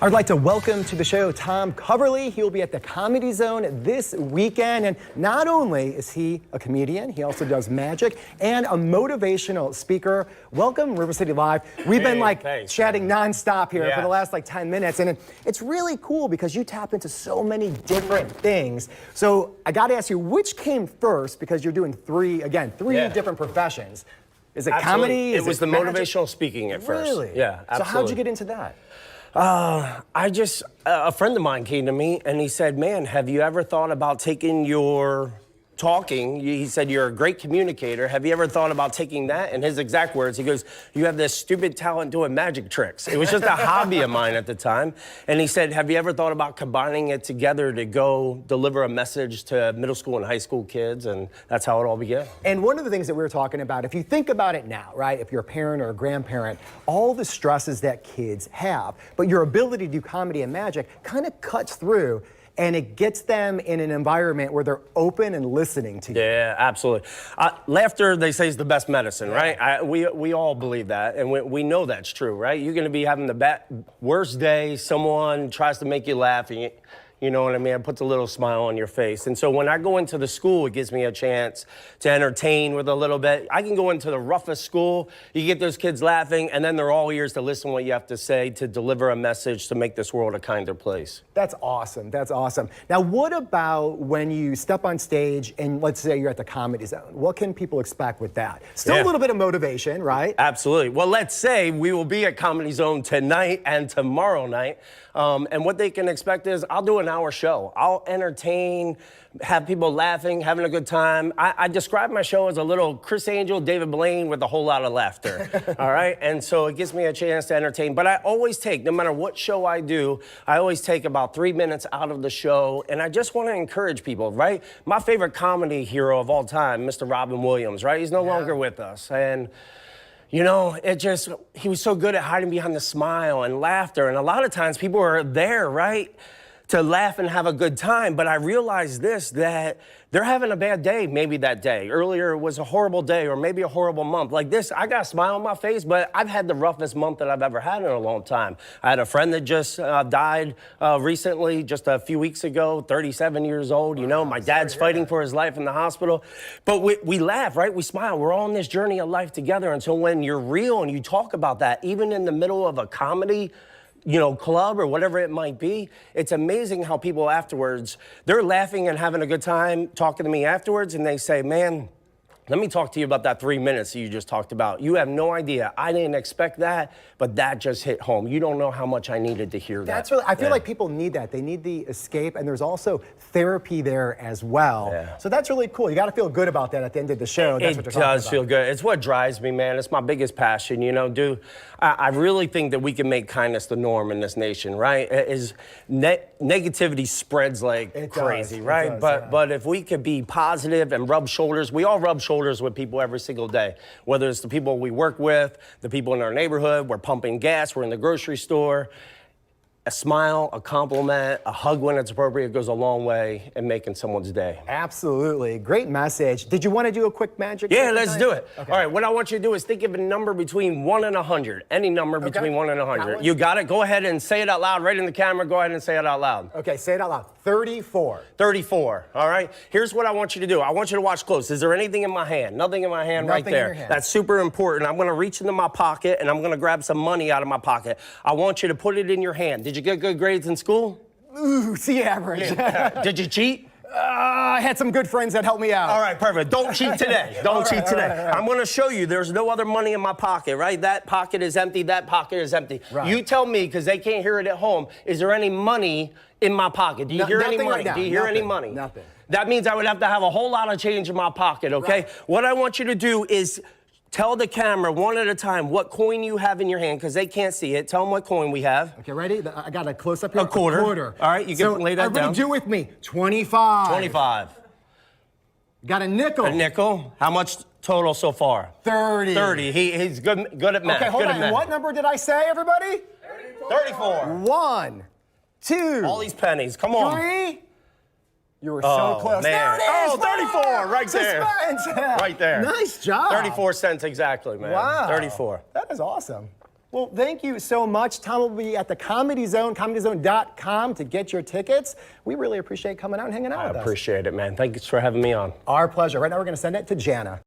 I'd like to welcome to the show Tom Coverly. He will be at the Comedy Zone this weekend. And not only is he a comedian, he also does magic and a motivational speaker. Welcome, River City Live. We've been chatting nonstop here for the last 10 minutes. And it's really cool because you tap into so many different things. So I got to ask you, which came first? Because you're doing three different professions. Is it comedy? It was the motivational speaking at first. Really? Yeah, absolutely. So how'd you get into that? A friend of mine came to me and he said, man, have you ever thought about taking your talking? He said, you're a great communicator. Have you ever thought about taking that? In his exact words, he goes, you have this stupid talent doing magic tricks. It was just a hobby of mine at the time. And he said, have you ever thought about combining it together to go deliver a message to middle school and high school kids? And that's how it all began. And one of the things that we were talking about, if you think about it now, right, if you're a parent or a grandparent, all the stresses that kids have, but your ability to do comedy and magic kind of cuts through and it gets them in an environment where they're open and listening to you. Yeah, absolutely. Laughter, they say, is the best medicine, right? We all believe that, and we know that's true, right? You're gonna be having the worst day, someone tries to make you laugh, and you know what I mean? It puts a little smile on your face. And so when I go into the school, it gives me a chance to entertain with a little bit. I can go into the roughest school, you get those kids laughing, and then they're all ears to listen to what you have to say to deliver a message to make this world a kinder place. That's awesome, that's awesome. Now what about when you step on stage and let's say you're at the Comedy Zone? What can people expect with that? Still a little bit of motivation, right? Absolutely. Well, let's say we will be at Comedy Zone tonight and tomorrow night. And what they can expect is I'll do an hour show. I'll entertain, have people laughing, having a good time. I describe my show as a little Chris Angel, David Blaine with a whole lot of laughter, all right? And so it gives me a chance to entertain. But I always take, no matter what show I do, I always take about 3 minutes out of the show, and I just want to encourage people, right? My favorite comedy hero of all time, Mr. Robin Williams, right? He's no longer with us. And you know, he was so good at hiding behind the smile and laughter. And a lot of times people are there, right, to laugh and have a good time. But I realized that they're having a bad day maybe that day. Earlier it was a horrible day or maybe a horrible month. Like this, I got a smile on my face, but I've had the roughest month that I've ever had in a long time. I had a friend that just died recently, just a few weeks ago, 37 years old. You know, my dad's fighting for his life in the hospital. But we laugh, right? We smile. We're all on this journey of life together. And so when you're real and you talk about that, even in the middle of a comedy club or whatever it might be, it's amazing how people afterwards, they're laughing and having a good time talking to me afterwards, and they say, man, let me talk to you about that 3 minutes that you just talked about. You have no idea. I didn't expect that, but that just hit home. You don't know how much I needed to hear that. That's really, I feel like people need that. They need the escape, and there's also therapy there as well. Yeah. So that's really cool. You got to feel good about that at the end of the show. That's what you're talking about. It does feel good. It's what drives me, man. It's my biggest passion, I really think that we can make kindness the norm in this nation, right? Negativity spreads like crazy, right? But if we could be positive and rub shoulders, we all rub shoulders with people every single day, whether it's the people we work with, the people in our neighborhood, we're pumping gas, we're in the grocery store. A smile, a compliment, a hug when it's appropriate goes a long way in making someone's day. Absolutely. Great message. Did you want to do a quick magic? Yeah, let's do it. Okay. All right, what I want you to do is think of a number between 1 and 100. Any number between 1 and 100. You got it? Go ahead and say it out loud right in the camera. Go ahead and say it out loud. Okay, say it out loud. 34. 34, all right? Here's what I want you to do. I want you to watch close. Is there anything in my hand? Nothing in my hand right there. That's super important. I'm gonna reach into my pocket and I'm gonna grab some money out of my pocket. I want you to put it in your hand. Did you get good grades in school? Ooh, C average. Yeah. Did you cheat? I had some good friends that helped me out. All right, perfect. Don't cheat today. Don't cheat today. I'm going to show you there's no other money in my pocket, right? That pocket is empty. That pocket is empty. Right. You tell me, because they can't hear it at home, is there any money in my pocket? Do you hear any money? Do you hear any money? Nothing. That means I would have to have a whole lot of change in my pocket, okay? Right. What I want you to do is tell the camera one at a time what coin you have in your hand, because they can't see it. Tell them what coin we have. Okay, ready? I got a close-up here. A quarter. All right, you can lay that down. Everybody do with me. 25. 25. Got a nickel. A nickel. How much total so far? 30. 30. He's good at math. Okay, hold on. What number did I say, everybody? 34. 1, 2. All these pennies. Come on. 3. You were so close. Man. There it is. 34, right there. Suspense. Right there. Nice job. 34 cents exactly, man. Wow. 34. That is awesome. Well, thank you so much. Tom will be at the Comedy Zone, comedyzone.com to get your tickets. We really appreciate coming out and hanging out with us. I appreciate it, man. Thanks for having me on. Our pleasure. Right now we're going to send it to Jana.